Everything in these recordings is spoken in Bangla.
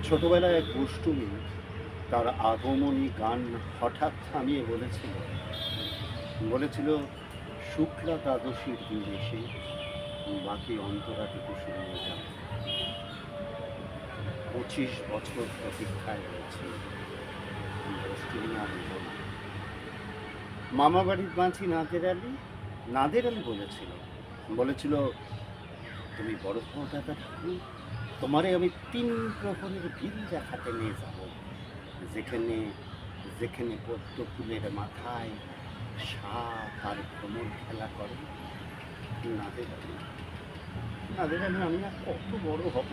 ছোটবেলায় এক দুষ্টুমি তার আগমনী গান হঠাৎ থামিয়ে বলেছিল শুক্লা দ্বাদশীর দিন এসে বাকি অন্তরাটুকু শুনিয়ে যাবে। 25 বছর প্রতীক্ষায় রয়েছে, দুষ্টুমি আর এলো না। মামা বাড়ির বাঁচি নাদের আলী বলেছিল তুমি বড় হও দাদা ঠাকুর, তোমারে আমি 3 প্রহরের বিল দেখাতে নিয়ে যাব, যেখানে যেখানে পদ্ম ফুলের মাথায় সাপ আর ভ্রমর খেলা করে। নাদের আলী নাদের আলী আমি আর কত বড় হব,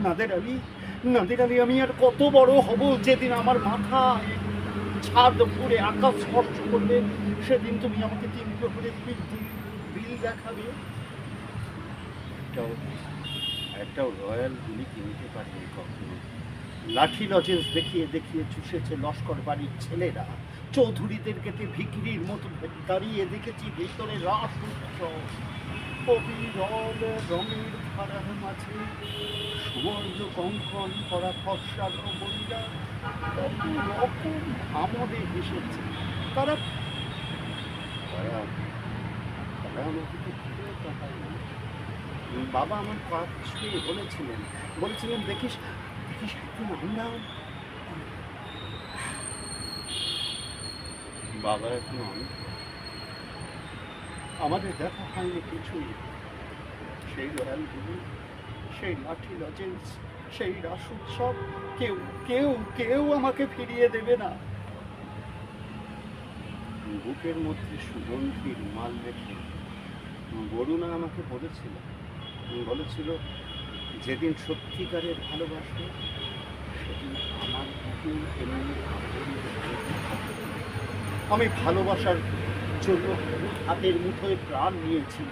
নাদের আলী আমি আর কত বড় হব, যেদিন আমার মাথায় ছাদ পুরে আকাশ স্পর্শ করবে, সেদিন তুমি আমাকে 3 প্রহরের বিল দেখাবে। একটাও রয়্যাল গুলি কিনতে পারিনি কখনো। লাঠি লজেন্স দেখিয়ে দেখিয়ে চুষেছে লস্কর বাড়ির ছেলেরা, চৌধুরীদের কেটে ভিখিরির মতো দাঁড়িয়ে দেখেছি ভেতরে রাস উৎসব। অবিরল রঙের ধারার মাঝে সুবর্ণ কঙ্কন করা ফর্সার বইরা কত রকম আমোদে এসেছে। তারা আমাকে তো ঘুরে তাকায় না। বাবা আমার পা ছুঁয়ে বলেছিলেন দেখিস দেখিস একদিন আমরা। বাবা এখন আমাদের দেখা হয়নি কিছুই। সেই রয়্যালগুলি, সেই লাঠি লজেন্স, সেই রাস উৎসব কেউ কেউ কেউ আমাকে ফিরিয়ে দেবে না। বুকের মধ্যে সুগন্ধি রুমাল রেখে বরুণা আমাকে বলেছিল যেদিন সত্যিকারের ভালোবাসবে সেদিন আমার বুকে এমনি আমি ভালোবাসার জন্য হাতের মুঠোয় প্রাণ নিয়েছি,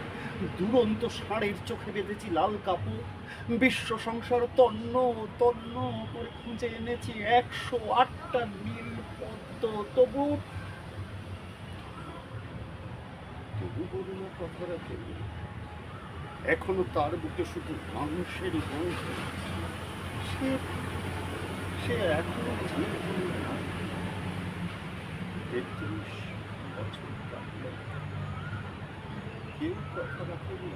দুরন্ত ষাঁড়ের চোখে বেঁধেছি লাল কাপড়, বিশ্ব সংসার তন্ন তন্ন করে খুঁজে এনেছি 108টা নীল পদ্ম। তবু বরুণা কথা রাখেনি। এখনো তার বুকে শুধু মানুষেরই গন্ধ। সে এখনো 33 বছর কাটল, কেউ কথা রাখেনি।